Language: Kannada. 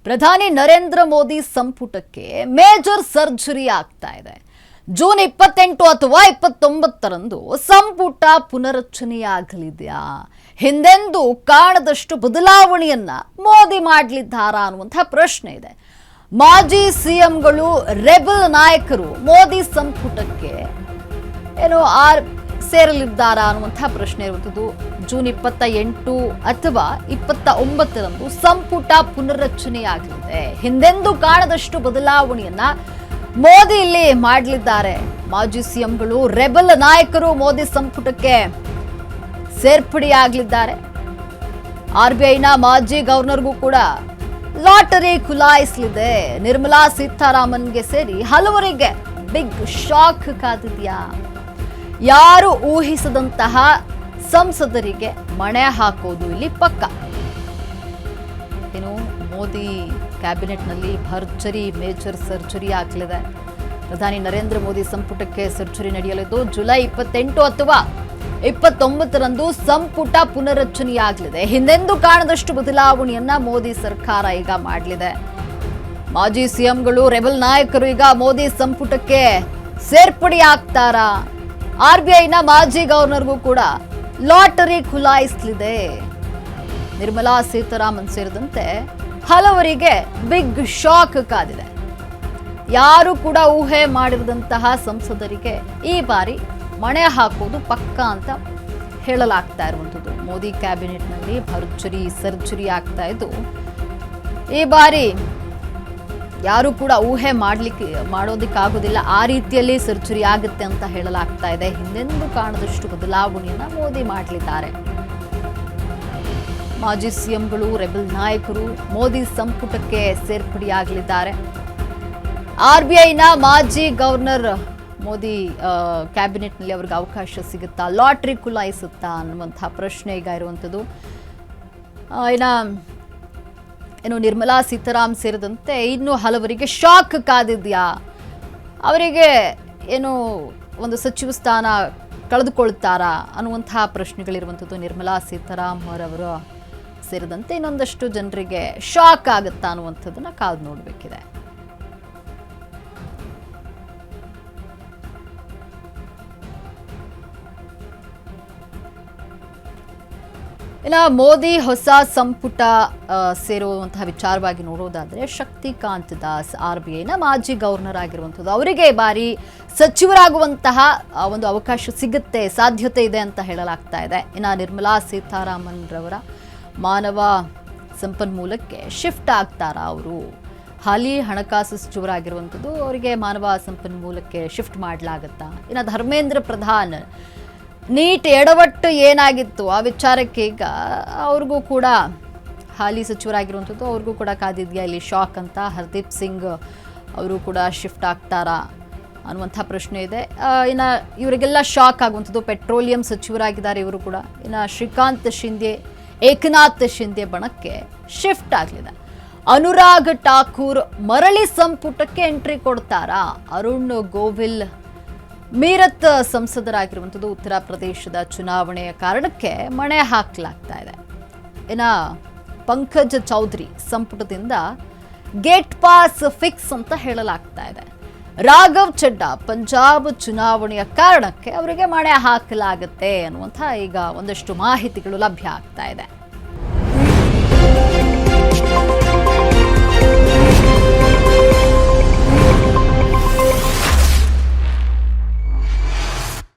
ಪ್ರಧಾನಿ ನರೇಂದ್ರ ಮೋದಿ ಸಂಪುಟಕ್ಕೆ ಮೇಜರ್ ಸರ್ಜರಿ ಆಗ್ತಾ ಇದೆ. ಜೂನ್ 28 ಅಥವಾ 29ರಂದು ಸಂಪುಟ ಪುನರಚನೆಯಾಗಲಿದೆಯಾ? ಹಿಂದೆಂದೂ ಕಾಣದಷ್ಟು ಬದಲಾವಣೆಯನ್ನ ಮೋದಿ ಮಾಡಲಿದ್ದಾರಾ ಅನ್ನುವಂಥ ಪ್ರಶ್ನೆ ಇದೆ. ಮಾಜಿ ಸಿಎಂಗಳು, ರೆಬಲ್ ನಾಯಕರು ಮೋದಿ ಸಂಪುಟಕ್ಕೆ ಸೇರಲಿದ್ದಾರಾ ಅನ್ನುವಂಥ ಪ್ರಶ್ನೆ ಇರುವಂಥದ್ದು. ಜೂನ್ 28 ಅಥವಾ 29ರಂದು ಸಂಪುಟ ಪುನರ್ರಚನೆಯಾಗಲಿದೆ. ಹಿಂದೆಂದೂ ಕಾಣದಷ್ಟು ಬದಲಾವಣೆಯನ್ನ ಮೋದಿ ಇಲ್ಲಿ ಮಾಡಲಿದ್ದಾರೆ. ಮಾಜಿ ಸಿಎಂಗಳು, ರೆಬಲ್ ನಾಯಕರು ಮೋದಿ ಸಂಪುಟಕ್ಕೆ ಸೇರ್ಪಡೆಯಾಗಲಿದ್ದಾರೆ. RBIನ ಮಾಜಿ ಗವರ್ನರ್ಗೂ ಕೂಡ ಲಾಟರಿ ಖುಲಾಯಿಸಲಿದೆ. ನಿರ್ಮಲಾ ಸೀತಾರಾಮನ್ಗೆ ಸೇರಿ ಹಲವರಿಗೆ ಬಿಗ್ ಶಾಕ್ ಕಾದಿದೆಯಾ? ಯಾರು ಊಹಿಸದಂತಹ ಸಂಸದರಿಗೆ ಮಣೆ ಹಾಕೋದು ಇಲ್ಲಿ ಪಕ್ಕ. ಮೋದಿ ಕ್ಯಾಬಿನೆಟ್ನಲ್ಲಿ ಭರ್ಜರಿ ಮೇಜರ್ ಸರ್ಜರಿ ಆಗಲಿದೆ. ಪ್ರಧಾನಿ ನರೇಂದ್ರ ಮೋದಿ ಸಂಪುಟಕ್ಕೆ ಸರ್ಜರಿ ನಡೆಯಲಿದ್ದು ಜುಲೈ 28 ಅಥವಾ 29ರಂದು ಸಂಪುಟ ಪುನರ್ರಚನೆಯಾಗಲಿದೆ. ಹಿಂದೆಂದೂ ಕಾಣದಷ್ಟು ಬದಲಾವಣೆಯನ್ನ ಮೋದಿ ಸರ್ಕಾರ ಈಗ ಮಾಡಲಿದೆ. ಮಾಜಿ ಸಿಎಂಗಳು, ರೆಬಲ್ ನಾಯಕರು ಈಗ ಮೋದಿ ಸಂಪುಟಕ್ಕೆ ಸೇರ್ಪಡೆಯಾಗ್ತಾರಾ? RBIನ ಮಾಜಿ ಗವರ್ನರ್ಗೂ ಕೂಡ ಲಾಟರಿ ಖುಲಾಯಿಸಲಿದೆ. ನಿರ್ಮಲಾ ಸೀತಾರಾಮನ್ ಸೇರಿದಂತೆ ಹಲವರಿಗೆ ಬಿಗ್ ಶಾಕ್ ಕಾದಿದೆ. ಯಾರು ಕೂಡ ಊಹೆ ಮಾಡಿರದಂತಹ ಸಂಸದರಿಗೆ ಈ ಬಾರಿ ಮಣೆ ಹಾಕೋದು ಪಕ್ಕ ಅಂತ ಹೇಳಲಾಗ್ತಾ ಇರುವಂಥದ್ದು. ಮೋದಿ ಕ್ಯಾಬಿನೆಟ್ನಲ್ಲಿ ಭರ್ಜರಿ ಸರ್ಜರಿ ಆಗ್ತಾ ಇದ್ದು ಈ ಬಾರಿ ಯಾರು ಕೂಡ ಊಹೆ ಮಾಡೋದಕ್ಕಾಗೋದಿಲ್ಲ. ಆ ರೀತಿಯಲ್ಲಿ ಸರ್ಜರಿ ಆಗುತ್ತೆ ಅಂತ ಹೇಳಲಾಗ್ತಾ ಇದೆ. ಹಿಂದೆಂದೂ ಕಾಣದಷ್ಟು ಬದಲಾವಣೆಯನ್ನ ಮೋದಿ ಮಾಡಲಿದ್ದಾರೆ. ಮಾಜಿ ಸಿಎಂಗಳು, ರೆಬಲ್ ನಾಯಕರು ಮೋದಿ ಸಂಪುಟಕ್ಕೆ ಸೇರ್ಪಡೆಯಾಗಲಿದ್ದಾರೆ. RBIನ ಮಾಜಿ ಗವರ್ನರ್ ಮೋದಿ ಕ್ಯಾಬಿನೆಟ್ನಲ್ಲಿ ಅವ್ರಿಗೆ ಅವಕಾಶ ಸಿಗುತ್ತಾ? ಲಾಟ್ರಿ ಖುಲಾಯಿಸುತ್ತಾ ಅನ್ನುವಂಥ ಪ್ರಶ್ನೆ ಈಗ ಇರುವಂಥದ್ದು. ಏನು ನಿರ್ಮಲಾ ಸೀತಾರಾಮ್ ಸೇರಿದಂತೆ ಇನ್ನು ಹಲವರಿಗೆ ಶಾಕ್ ಕಾದಿದೆಯಾ? ಅವರಿಗೆ ಏನು ಒಂದು ಸಚಿವ ಸ್ಥಾನ ಕಳೆದುಕೊಳ್ತಾರಾ ಅನ್ನುವಂತಹ ಪ್ರಶ್ನೆಗಳಿರುವಂಥದ್ದು. ನಿರ್ಮಲಾ ಸೀತಾರಾಮ್ ಅವರವರು ಸೇರಿದಂತೆ ಇನ್ನೊಂದಷ್ಟು ಜನರಿಗೆ ಶಾಕ್ ಆಗುತ್ತಾ ಅನ್ನುವಂಥದ್ದನ್ನ ಕಾದು ನೋಡಬೇಕಿದೆ. ಮೋದಿ ಹೊಸ ಸಂಪುಟ ಸೇರುವಂತಹ ವಿಚಾರವಾಗಿ ನೋಡೋದಾದ್ರೆ, ಶಕ್ತಿಕಾಂತ್ ದಾಸ್ RBIನ ಮಾಜಿ ಗವರ್ನರ್ ಆಗಿರುವಂಥದ್ದು, ಅವರಿಗೆ ಬಾರಿ ಸಚಿವರಾಗುವಂತಹ ಒಂದು ಅವಕಾಶ ಸಿಗುತ್ತೆ, ಸಾಧ್ಯತೆ ಇದೆ ಅಂತ ಹೇಳಲಾಗ್ತಾ ಇದೆ. ಇನ್ನು ನಿರ್ಮಲಾ ಸೀತಾರಾಮನ್ ರವರ ಮಾನವ ಸಂಪನ್ಮೂಲಕ್ಕೆ ಶಿಫ್ಟ್ ಆಗ್ತಾರಾ? ಅವರು ಹಾಲಿ ಹಣಕಾಸು ಸಚಿವರಾಗಿರುವಂಥದ್ದು, ಅವರಿಗೆ ಮಾನವ ಸಂಪನ್ಮೂಲಕ್ಕೆ ಶಿಫ್ಟ್ ಮಾಡಲಾಗತ್ತಾ? ಇನ್ನು ಧರ್ಮೇಂದ್ರ ಪ್ರಧಾನ್ ನೀಟ್ ಎಡವಟ್ಟು ಏನಾಗಿತ್ತು ಆ ವಿಚಾರಕ್ಕೆ ಈಗ ಅವ್ರಿಗೂ ಕೂಡ ಹಾಲಿ ಸಚಿವರಾಗಿರುವಂಥದ್ದು, ಅವ್ರಿಗೂ ಕೂಡ ಕಾದಿದೆಯಾ ಇಲ್ಲಿ ಶಾಕ್ ಅಂತ? ಹರ್ದೀಪ್ ಸಿಂಗ್ ಅವರು ಕೂಡ ಶಿಫ್ಟ್ ಆಗ್ತಾರಾ ಅನ್ನುವಂಥ ಪ್ರಶ್ನೆ ಇದೆ. ಇನ್ನು ಇವರಿಗೆಲ್ಲ ಶಾಕ್ ಆಗುವಂಥದ್ದು. ಪೆಟ್ರೋಲಿಯಂ ಸಚಿವರಾಗಿದ್ದಾರೆ ಇವರು ಕೂಡ. ಇನ್ನು ಶ್ರೀಕಾಂತ್ ಶಿಂದೆ, ಏಕನಾಥ್ ಶಿಂದೆ ಬಣಕ್ಕೆ ಶಿಫ್ಟ್ ಆಗಲಿದೆ. ಅನುರಾಗ್ ಠಾಕೂರ್ ಮರಳಿ ಸಂಪುಟಕ್ಕೆ ಎಂಟ್ರಿ ಕೊಡ್ತಾರಾ? ಅರುಣ್ ಗೋವಿಲ್ ಮೀರತ್ ಸಂಸದರಾಗಿರುವಂಥದ್ದು, ಉತ್ತರ ಪ್ರದೇಶದ ಚುನಾವಣೆಯ ಕಾರಣಕ್ಕೆ ಮಣೆ ಹಾಕಲಾಗ್ತಾ ಇದೆ. ಇನ್ನು ಪಂಕಜ್ ಚೌಧರಿ ಸಂಪುಟದಿಂದ ಗೇಟ್ ಪಾಸ್ ಫಿಕ್ಸ್ ಅಂತ ಹೇಳಲಾಗ್ತಾ ಇದೆ. ರಾಘವ್ ಚಡ್ಡಾ ಪಂಜಾಬ್ ಚುನಾವಣೆಯ ಕಾರಣಕ್ಕೆ ಅವರಿಗೆ ಮಣೆ ಹಾಕಲಾಗುತ್ತೆ ಅನ್ನುವಂಥ ಈಗ ಒಂದಷ್ಟು ಮಾಹಿತಿಗಳು ಲಭ್ಯ ಆಗ್ತಾ ಇದೆ.